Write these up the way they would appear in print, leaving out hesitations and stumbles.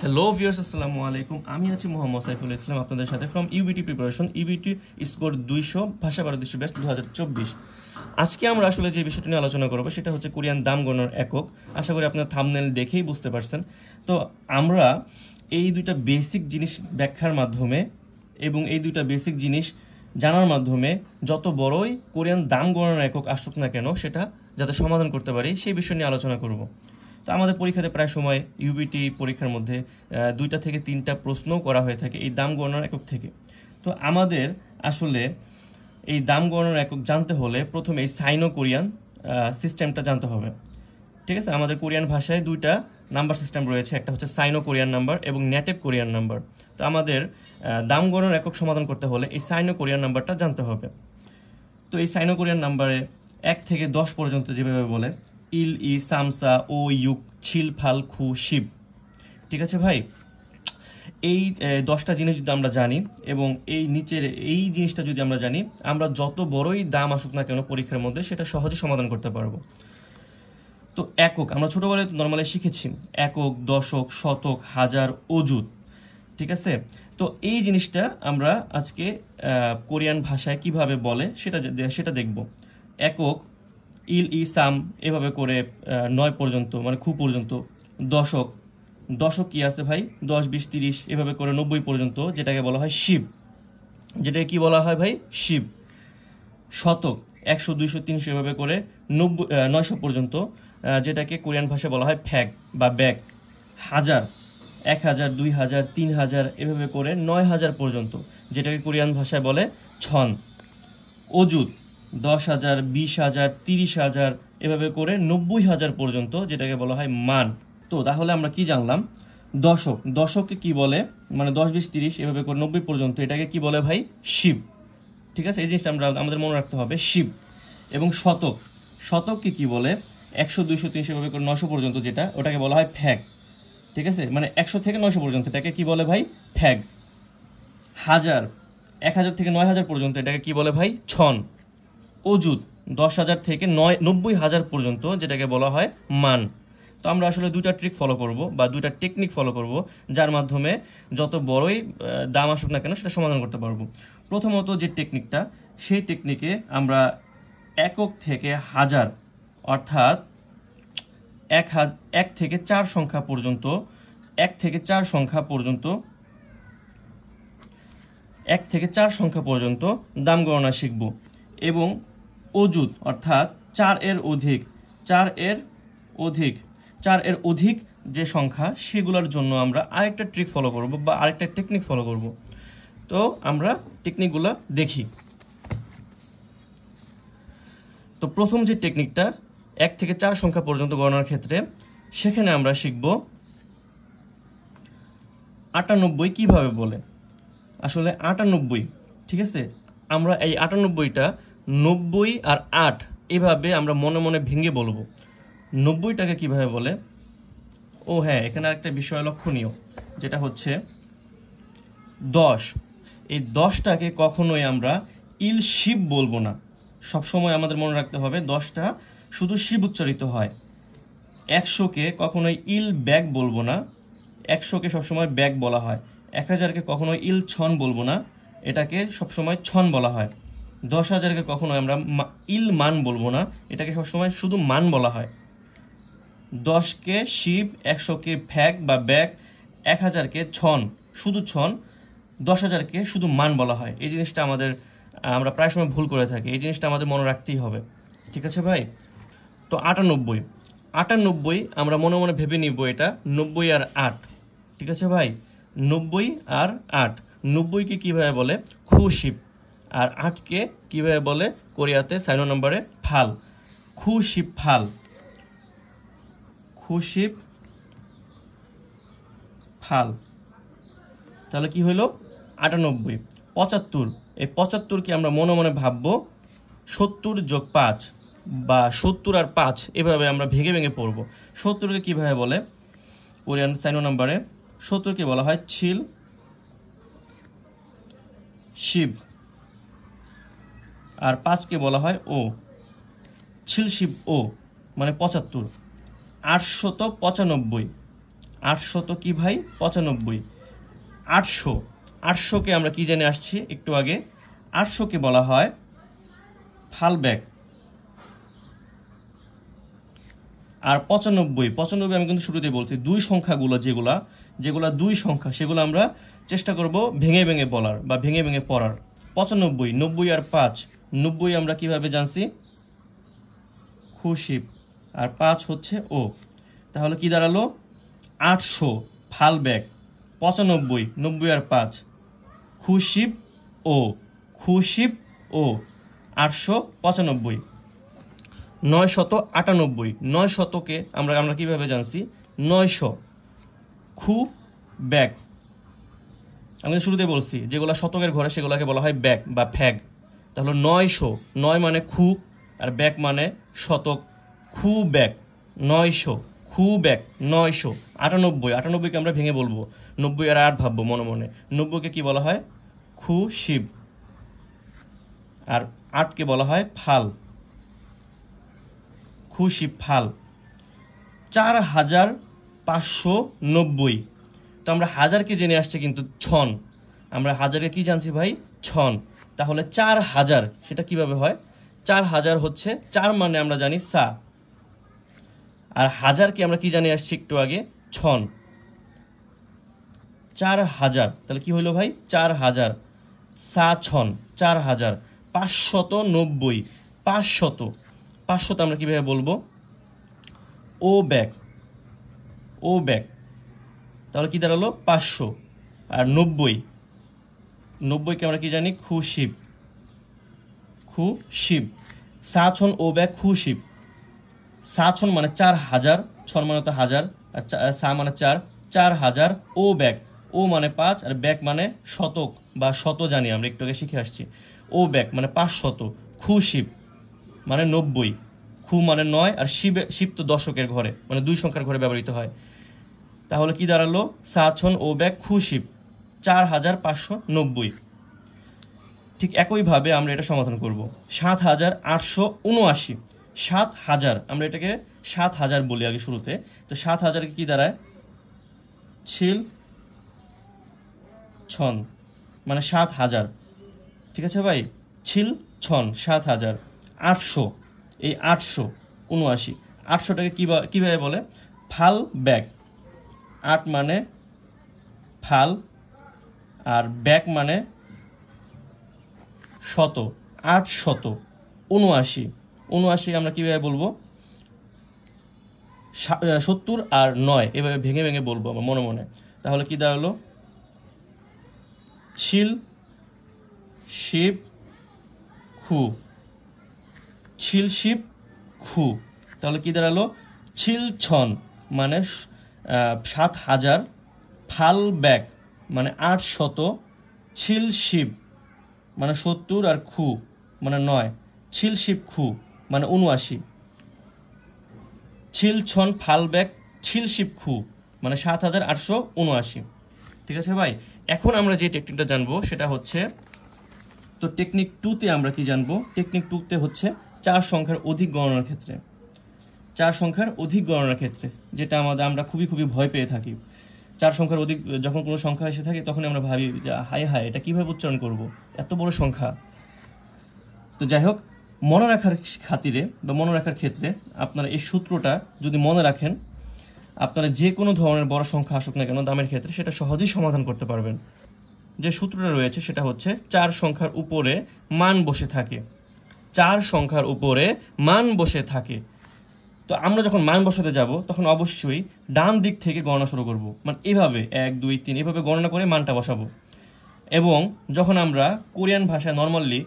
Hello viewers, আসসালামু আলাইকুম। আমি আছি মোহাম্মদ সাইফুল ইসলাম আপনাদের সাথে from UBT preparation. UBT score 200 ভাষা ভারতীয় ব্যাচ 2024। আজকে আমরা আসলে যে বিষয়টি নিয়ে আলোচনা করবো সেটা হচ্ছে কোরিয়ান দাম গণনার একক। আশা করি আপনার থাম্বনেল দেখেই বুঝতে পারছেন। তো আমরা এই দুইটা বেসিক জিনিস ব্যাখ্যার মাধ্যমে এবং এই দুইটা বেসিক জিনিস জানার মাধ্যমে যত বড়ই কোরিয়ান দাম গণনার একক আসুক না কেন সেটা যাতে সমাধান করতে পারি সেই বিষয় নিয়ে আলোচনা করব। তো আমাদের পরীক্ষাতে প্রায় সময় ইউবিটি পরীক্ষার মধ্যে 2টা থেকে 3টা প্রশ্নও করা হয়ে থাকে এই দাম গণনার একক থেকে। তো আমাদের আসলে এই দাম গণনার একক জানতে হলে প্রথমে এই সাইনো কোরিয়ান সিস্টেমটা জানতে হবে। ঠিক আছে, আমাদের কোরিয়ান ভাষায় 2টা নাম্বার সিস্টেম রয়েছে, একটা হচ্ছে সাইনো কোরিয়ান নাম্বার এবং নেটিভ কোরিয়ান নাম্বার। তো আমাদের দাম গণনার একক সমাধান করতে হলে এই সাইনো কোরিয়ান নাম্বারটা জানতে হবে। তো এই সাইনো কোরিয়ান নাম্বারে 1 থেকে 10 পর্যন্ত যেভাবে বলে ইল, ই, সামসা, ও, ইউক, ছিল, ফাল, খু, শিব। ঠিক আছে ভাই, এই 10টা জিনিস যদি আমরা জানি এবং এই নিচের এই জিনিসটা যদি আমরা জানি, আমরা যত বড়ই দাম আসুক না কেন পরীক্ষার মধ্যে সেটা সহজে সমাধান করতে পারবো। তো একক আমরা ছোটবেলায় নর্মালি শিখেছি, একক, দশক, শতক, হাজার, অযুত। ঠিক আছে, তো এই জিনিসটা আমরা আজকে কোরিয়ান ভাষায় কিভাবে বলে সেটা দেখব। একক ইল, ই, সাম এভাবে করে 9 পর্যন্ত মানে খু পর্যন্ত। দশক, দশক কি আছে ভাই, 10, 20, 30 এভাবে করে 90 পর্যন্ত, যেটাকে বলা হয় শিব। যেটাকে কি বলা হয় ভাই, শিব। শতক 100, 200, 300 এভাবে করে 900 পর্যন্ত, যেটাকে কোরিয়ান ভাষায় বলা হয় ফ্যাগ বা ব্যাগ। হাজার 1000, 2000, 3000 এভাবে করে 9000 পর্যন্ত, যেটাকে কোরিয়ান ভাষায় বলে ছন। অযুত 10,000, 20,000, 30,000 এভাবে করে 90,000 পর্যন্ত, যেটাকে বলা হয় মান। তো তাহলে আমরা কি জানলাম, দশক, দশককে কি বলে, মানে 10, 20, 30 এভাবে করে 90 পর্যন্ত, এটাকে কি বলে ভাই, শিব। ঠিক আছে, এই জিনিসটা আমাদের মনে রাখতে হবে, শিব। এবং শতক, শতককে কি বলে, 100, 200, 300 এভাবে করে 900 পর্যন্ত, যেটা ওটাকে বলা হয় ফ্যাগ। ঠিক আছে, মানে 100 থেকে 900 পর্যন্ত এটাকে কি বলে ভাই, ফ্যাগ। হাজার 1000 থেকে 9000 পর্যন্ত, এটাকে কি বলে ভাই, ছন। অযুত 10,000 থেকে 90,000 পর্যন্ত, যেটাকে বলা হয় মান। তো আমরা আসলে 2টা ট্রিক ফলো করব বা 2টা টেকনিক ফলো করব, যার মাধ্যমে যত বড়ই দাম আসুক না কেন সেটা সমাধান করতে পারবো। প্রথমত যে টেকনিকটা, সেই টেকনিকে আমরা একক থেকে হাজার অর্থাৎ 1 থেকে 4 সংখ্যা পর্যন্ত, 1 থেকে 4 সংখ্যা পর্যন্ত, 1 থেকে 4 সংখ্যা পর্যন্ত দাম গণনা শিখব। এবং অযুত অর্থাৎ 4 এর অধিক, 4 এর অধিক, 4 এর অধিক যে সংখ্যা সেগুলোর জন্য আমরা আরেকটা ট্রিক ফলো করব বা আরেকটা টেকনিক ফলো করব। তো আমরা টেকনিকগুলো দেখি। তো প্রথম যে টেকনিকটা 1 থেকে 4 সংখ্যা পর্যন্ত গণনার ক্ষেত্রে, সেখানে আমরা শিখব 98 কিভাবে বলে। আসলে 98, ঠিক আছে, আমরা এই 98টা 90 আর 8 এভাবে আমরা মনে মনে ভেঙে বলবো। 90টাকে কিভাবে বলে, ও হ্যাঁ, এখানে একটা বিষয় লক্ষণীয়, যেটা হচ্ছে 10। এই 10টাকে কখনোই আমরা ইল, শিব বলবো না। সবসময় আমাদের মনে রাখতে হবে 10টা শুধু শিব উচ্চারিত হয়। 100কে কখনোই ইল, ব্যাগ বলবো না, 100কে সবসময় ব্যাগ বলা হয়। 1000কে কখনোই ইল, ছন বলবো না, এটাকে সবসময় ছন বলা হয়। 10,000কে কখনোই আমরা ইল, মান বলবো না, এটাকে সবসময় শুধু মান বলা হয়। 10কে শিব, 100কে ফ্যাগ বা ব্যাগ, 1000কে ছন, শুধু ছন, 10,000কে শুধু মান বলা হয়। এই জিনিসটা আমরা প্রায় সময় ভুল করে থাকি, এই জিনিসটা আমাদের মনে রাখতেই হবে। ঠিক আছে ভাই, তো 98 আমরা মনে মনে ভেবে নিব এটা 90 আর 8। ঠিক আছে ভাই, 90 আর 8, 90কে কীভাবে বলে, খুশিব। আর 8কে কীভাবে বলে কোরিয়াতে সাইনো নম্বরে, ফাল। খুশিব ফাল, খুশিব ফাল। তাহলে কি হইল, 98। 75, এই 75কে আমরা মনে মনে ভাববো 70 যোগ 5 বা 70 আর 5 এভাবে আমরা ভেঙে ভেঙে পড়বো। 70কে কীভাবে বলে কোরিয়ান সাইনো নাম্বারে, 70কে বলা হয় ছিল, শিব। আর 5কে বলা হয় ও, ছিল, শিব, ও, মানে 75। 895, 800 কি ভাই 95। 800কে আমরা কি জেনে আসছি একটু আগে, 800কে বলা হয় ফাল ব্যাক। আর 95 আমি কিন্তু শুরুতেই বলছি, দুই সংখ্যাগুলো যেগুলা দুই সংখ্যা সেগুলো আমরা চেষ্টা করব ভেঙে ভেঙে বলার বা ভেঙে ভেঙে পড়ার। 95, 90 আর 5, 90 আমরা কিভাবে জানছি, খুশিব, আর 5 হচ্ছে ও। তাহলে কি দাঁড়ালো 800 ফাল ব্যাক, 95, 90 আর 5, খুশিব ও, খুশিব ও, 895। 998, 900কে আমরা কিভাবে জানছি, 900 খু ব্যাক। আমি শুরুতে বলছি যেগুলো শতকের ঘরে সেগুলোকে বলা হয় ব্যাক বা ফ্যাগ। তাহলে 900, 9 মানে খু আর ব্যাক মানে শতক, খু ব্যাক 900, খু ব্যাক 900। 98কে আমরা ভেঙে বলবো, 90 আর 8 ভাববো মনে মনে। 90কে কি বলা হয়, খু শিব, আর 8কে বলা হয় ফাল, খুশি ফাল। 4590, তো আমরা হাজারকে জেনে আসছে কিন্তু ছন, আমরা হাজারকে কি জানছি ভাই, ছন। তাহলে 4000 সেটা কিভাবে হয়, 4000 হচ্ছে 4 মানে আমরা জানি সা, আর হাজারকে আমরা কি জানি আসছি একটু আগে, ছন। 4000 তাহলে কি হইলো ভাই, 4000 সা ছন 4000। 590, 500 আমরা কিভাবে বলবো, ও ব্যাক, ও ব্যাক। তাহলে কি দাঁড়ালো 500। আর 90কে আমরা কি জানি, খুশিব, খুশিব। সাছন ও ব্যাক খুশিব, সাছন মানে 4000, ছন মানে তো হাজার, আর সা মানে 4, 4000 ও ব্যাক, ও মানে 5 আর ব্যাক মানে শতক বা শত জানি আমরা একটু আগে শিখে আসছি। ও ব্যাক মানে 500, খুশিব মানে 90, খু মানে 9 আর শিব তো দশকের ঘরে মানে দুই সংখ্যার ঘরে ব্যবহৃত হয়। তাহলে কি দাঁড়ালো, সাছন ও ব্যাক খুশিব 4590। ঠিক একইভাবে আমরা এটা সমাধান করব। 7879, 7000 আমরা এটাকে 7000 বলি আগে শুরুতে। তো 7000 কি দাঁড়ায়, ছিল ছন মানে 7000, ঠিক আছে ভাই, ছিল ছন 7000। 800, এই 879, 800টাকে কিভাবে বলে, ফাল ব্যাক। 8 মানে ফাল আর ব্যাক মানে শত, 879 আমরা কিভাবে বলবো, 70 আর 9 এভাবে ভেঙে ভেঙে বলবো আমরা মনে মনে। তাহলে কি দাঁড়ালো, ছিল শিব খু, ছিল শিব খু। তাহলে কি দাঁড়ালো, ছিল ছন মানে 7000, ফাল ব্যাক মানে 800, ছিল শিব মানে 70 আর খু মানে 9, ছিল শিব খু মানে 79, ছিল ছন ফাল ব্যাক ছিল শিব খু মানে 7879। ঠিক আছে ভাই, এখন আমরা যে টেকনিকটা জানবো সেটা হচ্ছে, তো টেকনিক 2তে আমরা কি জানবো, টেকনিক 2তে হচ্ছে 4 সংখ্যার অধিক গণনার ক্ষেত্রে। 4 সংখ্যার অধিক গণনার ক্ষেত্রে যেটা আমরা খুবই ভয় পেয়ে থাকি। 4 সংখ্যার অধিক যখন কোনো সংখ্যা এসে থাকে তখন আমরা ভাবি যে হায় হায় এটা কিভাবে উচ্চারণ করব, এত বড় সংখ্যা। তো যাই হোক, মনে রাখার খাতিরে বা মনে রাখার ক্ষেত্রে আপনারা এই সূত্রটা যদি মনে রাখেন, আপনারা যে কোনো ধরনের বড় সংখ্যা আসুক না কেন দামের ক্ষেত্রে সেটা সহজেই সমাধান করতে পারবেন। যে সূত্রটা রয়েছে সেটা হচ্ছে 4 সংখ্যার উপরে মান বসে থাকে, 4 সংখ্যার উপরে মান বসে থাকে। তো আমরা যখন মান বসাতে যাব তখন অবশ্যই ডান দিক থেকে গণনা শুরু করব, মানে এভাবে 1 2 3 এভাবে গণনা করে মানটা বসাবো। এবং যখন আমরা কোরিয়ান ভাষায় নর্মালি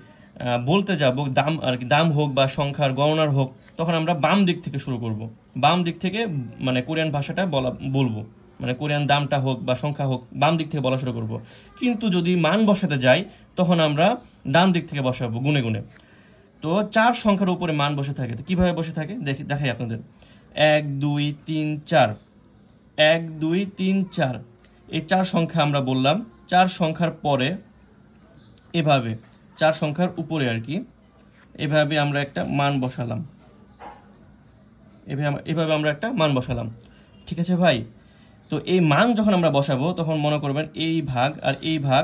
বলতে যাব দাম, আর কি দাম হোক বা সংখ্যার গণনার হোক, তখন আমরা বাম দিক থেকে শুরু করব। বাম দিক থেকে মানে কোরিয়ান ভাষাটা বলবো, মানে কোরিয়ান দামটা হোক বা সংখ্যা হোক বাম দিক থেকে বলা শুরু করব। কিন্তু যদি মান বসাতে যাই তখন আমরা ডান দিক থেকে বসাবো গুনে গুনে। তো 4 সংখ্যার উপরে মান বসে থাকে, তো কীভাবে বসে থাকে দেখাই আপনাদের। 1 2 3 4, 1 2 3 4, এই 4 সংখ্যা আমরা বললাম। 4 সংখ্যার পরে এভাবে 4 সংখ্যার উপরে আর কি এভাবে আমরা একটা মান বসালাম, এভাবে আমরা একটা মান বসালাম। ঠিক আছে ভাই, তো এই মান যখন আমরা বসাবো তখন মনে করবেন এই ভাগ আর এই ভাগ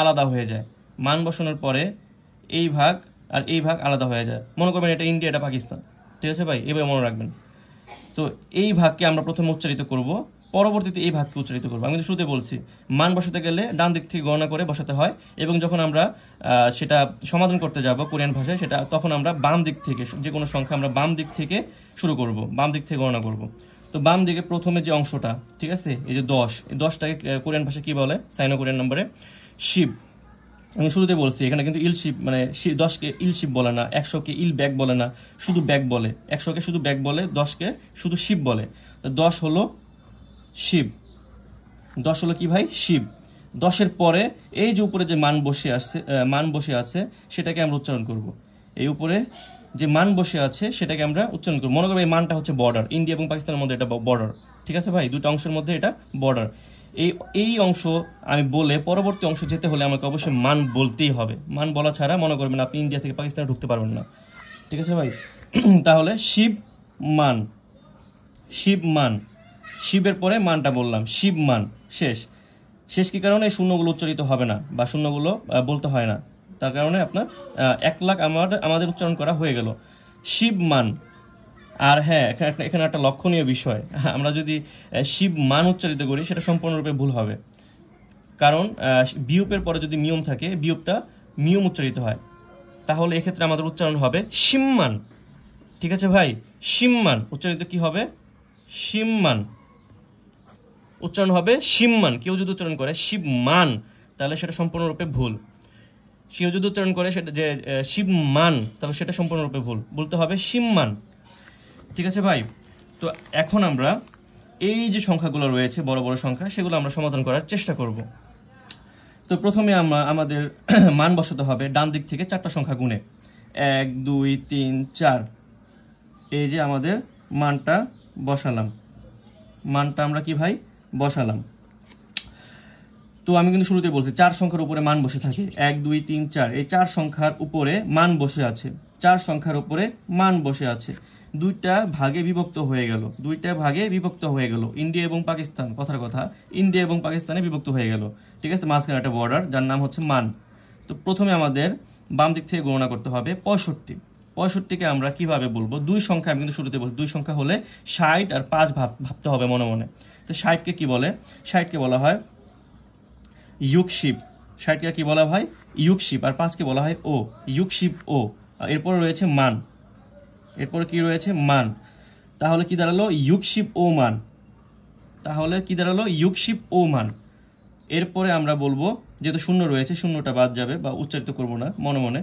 আলাদা হয়ে যায়। মান বসানোর পরে এই ভাগ আর এই ভাগ আলাদা হয়ে যায়। মনে করবেন এটা ইন্ডিয়া, এটা পাকিস্তান, ঠিক আছে ভাই? এভাবে মনে রাখবেন। তো এই ভাগকে আমরা প্রথমে উচ্চারিত করব, পরবর্তীতে এই ভাগকে উচ্চারিত করবো। আমি কিন্তু শুরুতে বলছি মান বসাতে গেলে ডান দিক থেকে গণনা করে বসাতে হয়, এবং যখন আমরা সেটা সমাধান করতে যাব কোরিয়ান ভাষায়, সেটা তখন আমরা বাম দিক থেকে, যে কোনো সংখ্যা আমরা বাম দিক থেকে শুরু করব, বাম দিক থেকে গণনা করব। তো বাম দিকে প্রথমে যে অংশটা, ঠিক আছে, এই যে 10, এই 10টাকে কোরিয়ান ভাষায় কী বলে? সাইনো কোরিয়ান নম্বরে শিব। আমি শুরুতে বলছি এখানে কিন্তু ইল শিব, মানে 10কে ইল শিব বলে না, 100কে ইল ব্যাগ বলে না, শুধু ব্যাগ বলে। 100কে শুধু ব্যাগ বলে, 10কে শুধু শিব বলে। 10 হলো শিব, 10 হলো কি ভাই? শিব। 10-এর পরে এই যে উপরে যে মান বসে আছে সেটাকে আমরা উচ্চারণ করব। এই উপরে যে মান বসে আছে সেটাকে আমরা উচ্চারণ করব। মনে করবো এই মানটা হচ্ছে বর্ডার, ইন্ডিয়া এবং পাকিস্তানের মধ্যে এটা বর্ডার, ঠিক আছে ভাই? দুটো অংশের মধ্যে এটা বর্ডার। এই অংশ আমি বলে পরবর্তী অংশ যেতে হলে আমাকে অবশ্যই মান বলতেই হবে। মান বলা ছাড়া মনে করবেন আপনি ইন্ডিয়া থেকে পাকিস্তানে ঢুকতে পারবেন না, ঠিক আছে ভাই? তাহলে শিব মান, শিব মান, শিবের পরে মানটা বললাম, শিব মান। শেষ কি কারণে? শূন্যগুলো উচ্চারিত হবে না বা শূন্যগুলো বলতে হয় না, তার কারণে আপনার 1 লাখ আমাদের উচ্চারণ করা হয়ে গেল, শিব মান। আর হ্যাঁ, এখানে একটা লক্ষণীয় বিষয়, আমরা যদি শিব মান উচ্চারিত করি সেটা সম্পূর্ণরূপে ভুল হবে। কারণ বিয়োগের পরে যদি মিয়ম থাকে, বিয়োগটা মিয়ম উচ্চারিত হয়, তাহলে এক্ষেত্রে আমাদের উচ্চারণ হবে শিমমান, ঠিক আছে ভাই? শিমমান উচ্চারিত কি হবে? শিমমান উচ্চারণ হবে শিমমান। কেউ যদি উচ্চারণ করে শিবমান, তাহলে সেটা সম্পূর্ণরূপে ভুল। কেউ যদি উচ্চারণ করে সেটা যে শিবমান, তাহলে সেটা সম্পূর্ণরূপে ভুল, বলতে হবে শিমমান, ঠিক আছে ভাই? তো এখন আমরা এই যে সংখ্যাগুলো রয়েছে, বড় বড় সংখ্যা, সেগুলো আমরা সমাধান করার চেষ্টা করব। তো প্রথমে আমাদের মান বসাতে হবে ডান দিক থেকে 4টা সংখ্যা গুণে, 1 2 3 4। এই যে আমাদের মানটা বসালাম, মানটা আমরা কি ভাই বসালাম। তো আমি কিন্তু শুরুতে বলছি 4 সংখ্যার উপরে মান বসে থাকে, 1 2 3 4। এই 4 সংখ্যার উপরে মান বসে আছে, 4 সংখ্যার উপরে মান বসে আছে। দুইটা ভাগে বিভক্ত হয়ে গেল, দুইটা ভাগে বিভক্ত হয়ে গেল। ইন্ডিয়া এবং পাকিস্তান, কথার কথা, ইন্ডিয়া এবং পাকিস্তানে বিভক্ত হয়ে গেল, ঠিক আছে? মাঝখানে একটা বর্ডার যার নাম হচ্ছে মান। তো প্রথমে আমাদের বাম দিক থেকে গণনা করতে হবে 65। 65কে আমরা কিভাবে বলবো? দুই সংখ্যা, আমি কিন্তু শুরুতে বলছি দুই সংখ্যা হলে 60 আর 5 ভাবতে হবে মনে মনে। তো 60কে কি বলে? 60কে বলা হয় ইউকশিপ। 60কে কি বলা হয়? ইউকশিপ। আর 5কে বলা হয় ও, ইউকশিপ ও। এরপর রয়েছে মান, এরপরে কি রয়েছে? মান। তাহলে কি দাঁড়ালো? ইউকশিপ ও মান। তাহলে কি দাঁড়ালো? ইউকশিপ ও মান। এরপরে আমরা বলবো, যেহেতু শূন্য রয়েছে শূন্যটা বাদ যাবে বা উচ্চারিত করব না মনে মনে,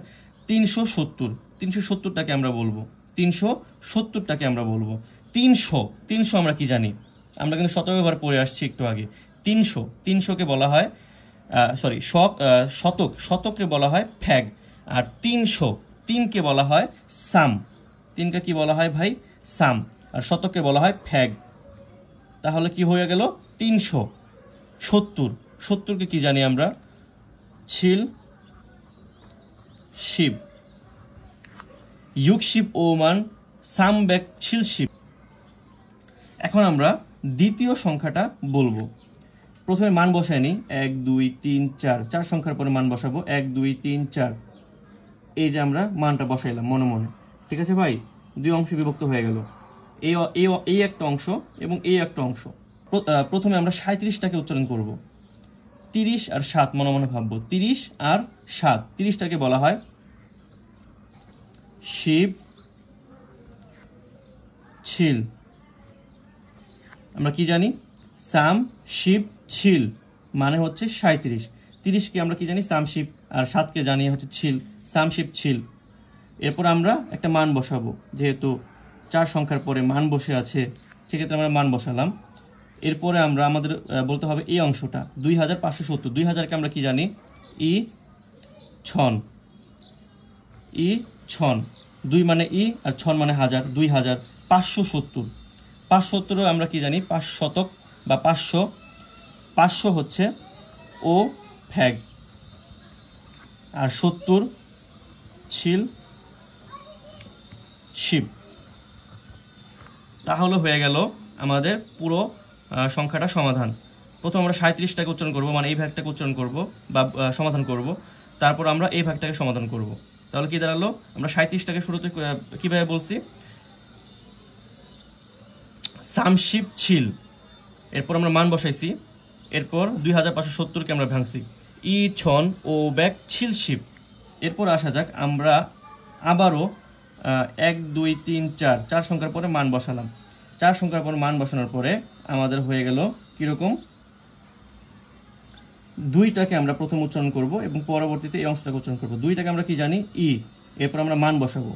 370। 370টাকে আমরা বলবো, 370টাকে আমরা বলবো 300। 300 আমরা কি জানি? আমরা কিন্তু শতকবার পড়ে আসছি একটু আগে। 300, 300কে বলা হয় শতক, শতককে বলা হয় ফ্যাগ। আর 300, 3কে বলা হয় সাম। 3কে কি বলা হয় ভাই? সাম। আর শতককে বলা হয় ফ্যাগ। তাহলে কি হয়ে গেল? 370। 70কে কি জানি আমরা? ছিল শিব। ইউকশিপ ও মান সাম ব্যাক ছিল শিব। এখন আমরা দ্বিতীয় সংখ্যাটা বলবো। প্রথমে মান বসাই নিই, 1 2 3 4। 4 সংখ্যার পরে মান বসাবো, 1 2 3 4। এই যে আমরা মানটা বসাইলাম মনে মনে, ঠিক আছে ভাই? দুই অংশে বিভক্ত হয়ে গেল, এই একটা অংশ এবং এই একটা অংশ। প্রথমে আমরা 37টাকে উচ্চারণ করব। 30 আর 7 মনে মনে ভাববো, 30 আর 7। 30টাকে বলা হয় শিব ছিল। আমরা কি জানি? সাম শিব ছিল মানে হচ্ছে 37। 30কে আমরা কি জানি? সাম শিব। আর 7কে জানি হচ্ছে ছিল, সাম শিব ছিল। এরপর আমরা একটা মান বসাবো, যেহেতু 4 সংখ্যার পরে মান বসে আছে সেক্ষেত্রে আমরা মান বসালাম। এরপরে আমাদের বলতে হবে এই অংশটা 2570। 2000কে আমরা কি জানি? ই ছন। ই ছন, 2 মানে ই আর ছন মানে হাজার, 2000। 570, 570 আমরা কি জানি? 5 শতক বা 500। 500 হচ্ছে ও ফ্যাগ, আর 70 ছিল শিব। তাহলে হয়ে গেল আমাদের পুরো সংখ্যাটা সমাধান। প্রথম আমরা 37টাকে উচ্চারণ করব, মানে এই ভাগটাকে উচ্চারণ করব বা সমাধান করব, তারপর আমরা এই ভাগটাকে সমাধান করব। তাহলে কি দাঁড়ালো, আমরা 37টাকে শুরুতে কিভাবে বলছি, সামশিপ ছিল, এরপর আমরা মান বসাইছি, এরপর 2570কে আমরা ভাঙছি, ই ছন ও ব্যাক ছিল শিপ। এরপর আসা যাক, আমরা আবারও 1 2 3 4 4 সংখ্যার পরে মান বসালাম। 4 সংখ্যার পর মান বসানোর পরে আমাদের হয়ে গেল কিরকম, 2টাকে আমরা প্রথম উচ্চারণ করব এবং পরবর্তীতে এই অংশটাকে উচ্চারণ করব। 2টাকে আমরা কি জানি, ই, এরপর আমরা মান বসাবো,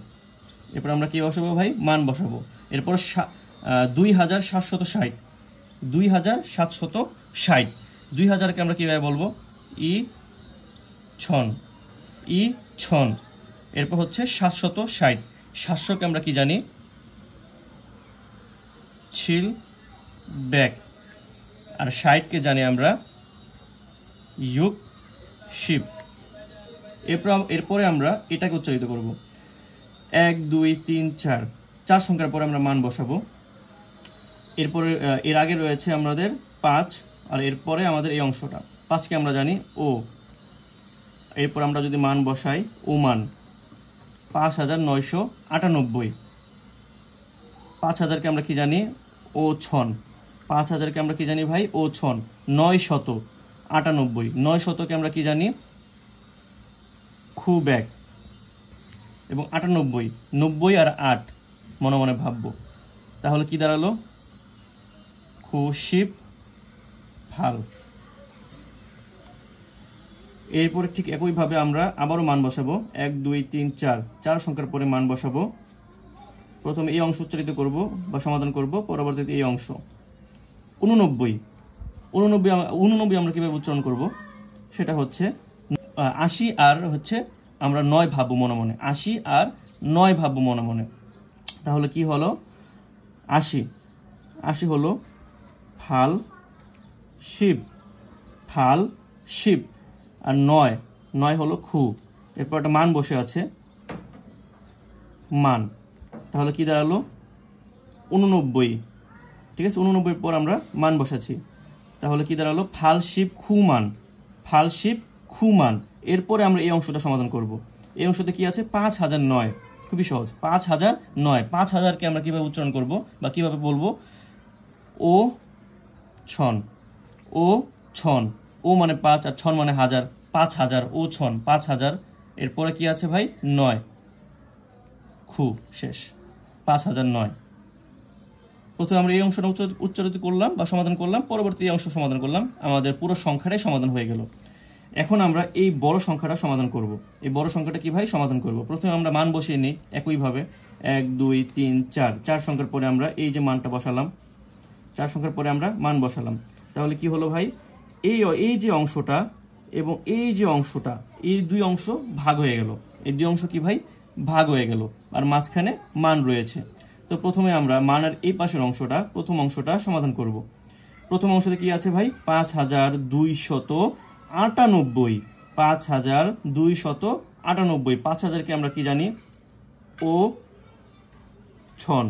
এরপর আমরা কি বসাবো ভাই, মান বসাবো। এরপর 2760, 2760, 2000কে আমরা কিভাবে বলবো, ই ছন, ই ছন। এরপর হচ্ছে 760, 700কে আমরা কি জানি, ছিল ব্যাক, আর 60কে জানি আমরা ইউক শিপ। এরপরে আমরা এটাকে উচ্চারিত করব, 1 2 3 4, 4 সংখ্যার পরে আমরা মান বসাবো। এরপরে এর আগে রয়েছে আমাদের 5, আর এরপরে আমাদের এই অংশটা 5কে আমরা জানি ও। এরপর আমরা যদি মান বসাই, ও মান 5998, 5000কে আমরা কি জানি, ও ছন, 5000কে আমরা কি জানি ভাই, ও ছন। 998, 900কে আমরা কি জানি, খু ব্যাক। এবং 98, 90 আর 8 মনে মনে ভাববো। তাহলে কি দাঁড়ালো, খু শিপ ফাল। এরপরে ঠিক একইভাবে আমরা আবারও মান বসাবো, 1 2 3 4, 4 সংখ্যার পরে মান বসাবো। প্রথমে এই অংশ উচ্চারিত করব বা সমাধান করব, পরবর্তীতে এই অংশ। 89, 89 আমরা কিভাবে উচ্চারণ করব, সেটা হচ্ছে 80 আর হচ্ছে আমরা 9 ভাববো মনে মনে, 80 আর 9 ভাববো মনে মনে। তাহলে কি হলো, 80, 80 হলো ফাল শিব, ফাল শিব। আর 9, 9 হলো খু। এরপর একটা মান বসে আছে, মান। তাহলে কি দাঁড়ালো, 89, ঠিক আছে, 89 পর আমরা মান বসাচ্ছি। তাহলে কি দাঁড়ালো, ফাল শিব খু মান, ফাল শিব খু মান। এরপরে আমরা এই অংশটা সমাধান করব। এই অংশতে কি আছে, 5009, খুবই সহজ, 5009। 5000কে আমরা কিভাবে উচ্চারণ করব বা কিভাবে বলবো, ও ছন, ও ছন, ও মানে 5 আর ছন মানে 1000, 5000, ও ছন 5000। এরপরে কি আছে ভাই, 9, খু, শেষ, 5009। প্রথমে আমরা এই অংশটা উচ্চারিত করলাম বা সমাধান করলাম, পরবর্তী এই অংশ সমাধান করলাম, আমাদের পুরো সংখ্যাটাই সমাধান হয়ে গেল। এখন আমরা এই বড় সংখ্যাটা সমাধান করব। এই বড় সংখ্যাটা কি ভাই সমাধান করব, প্রথমে আমরা মান বসিয়ে নিই একইভাবে, 1 2 3 4, 4 সংখ্যার পরে আমরা এই যে মানটা বসালাম, 4 সংখ্যার পরে আমরা মান বসালাম। তাহলে কি হলো ভাই, এই যে অংশটা এবং এই যে অংশটা, এই দুই অংশ ভাগ হয়ে গেল। এই দুই অংশ কি ভাই, ভাগ হয়ে গেল, আর মাঝখানে মান রয়েছে। তো প্রথমে আমরা মানের এই পাশের অংশটা, প্রথম অংশটা সমাধান করব। প্রথম অংশতে কি আছে ভাই, 5298, 5298। 5000কে আমরা কি জানি, ও ছন,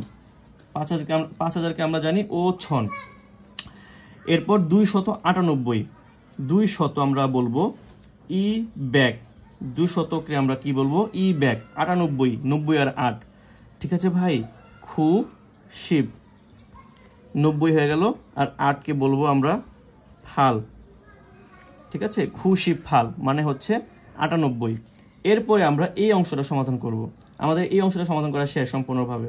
5000কে আমরা জানি ও ছন। এরপর 298, 200 আমরা বলবো ই ব্যাক, 200কে আমরা কি বলবো, ই ব্যাক। 98, 90 আর 8, ঠিক আছে ভাই, খু শিব, 90 হয়ে গেল, আর 8কে বলবো আমরা ফাল, ঠিক আছে, খু শিব ফাল মানে হচ্ছে 98। এরপরে আমরা এই অংশটা সমাধান করব। আমাদের এই অংশটা সমাধান করা শেষ সম্পূর্ণভাবে।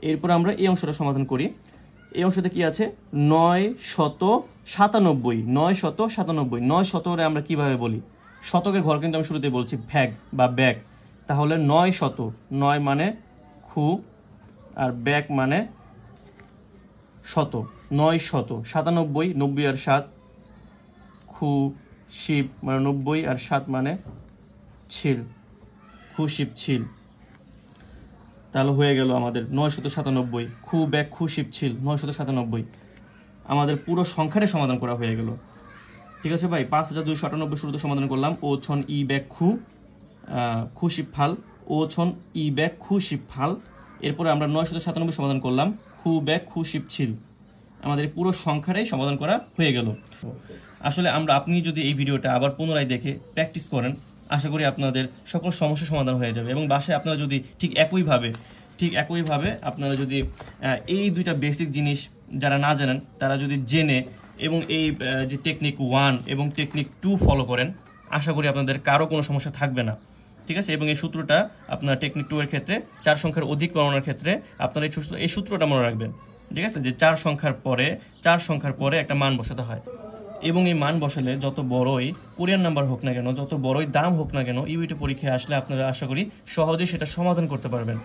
এরপর আমরা এই অংশটা সমাধান করি। এই অংশতে কি আছে, 997, 997। 900 আমরা কিভাবে বলি, শতকের ঘর কিন্তু আমি শুরুতে বলছি ভ্যাগ বা ব্যাগ। তাহলে 900, 9 মানে খু আর ব্যাগ মানে শত, 900। 97, 90 আর 7, খু শিব মানে 90 আর 7 মানে ছিল, খু শিব ছিল। তাহলে হয়ে গেল আমাদের 997, খু ব্যাক খু শিব ছিল 997। আমাদের পুরো সংখ্যাটাই সমাধান করা হয়ে গেল, ঠিক আছে ভাই। 5298 শুরুতে সমাধান করলাম, ও ছন ই ব্যাক খু শিব ফাল, ও ছন ই ব্যাক খু শিব ফাল। এরপরে আমরা 997 সমাধান করলাম, খু ব্যাক খু শিব ছিল, আমাদের পুরো সংখ্যাটাই সমাধান করা হয়ে গেল। আসলে আপনি যদি এই ভিডিওটা আবার পুনরায় দেখে প্র্যাকটিস করেন, আশা করি আপনাদের সকল সমস্যার সমাধান হয়ে যাবে। এবং বাসায় আপনারা যদি ঠিক একইভাবে আপনারা যদি এই দুইটা বেসিক জিনিস যারা না জানেন তারা যদি জেনে এবং এই যে টেকনিক 1 এবং টেকনিক 2 ফলো করেন, আশা করি আপনাদের কারো কোনো সমস্যা থাকবে না, ঠিক আছে। এবং এই সূত্রটা আপনার টেকনিক 2 এর ক্ষেত্রে 4 সংখ্যার অধিক গণনার ক্ষেত্রে আপনারা এই সূত্রটা মনে রাখবেন, ঠিক আছে, যে 4 সংখ্যার পরে একটা মান বসাতে হয়। এবং এই মান বসালে যত বড়ই কোরিয়ান নাম্বার হোক না কেন, যত বড়ই দাম হোক না কেন, ইউইটি পরীক্ষায় আসলে আপনারা আশা করি সহজেই সেটা সমাধান করতে পারবেন।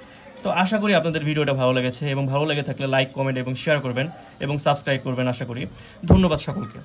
তো আশা করি আপনাদের ভিডিওটা ভালো লেগেছে, এবং ভালো লেগে থাকলে লাইক, কমেন্ট এবং শেয়ার করবেন এবং সাবস্ক্রাইব করবেন আশা করি। ধন্যবাদ সকলকে।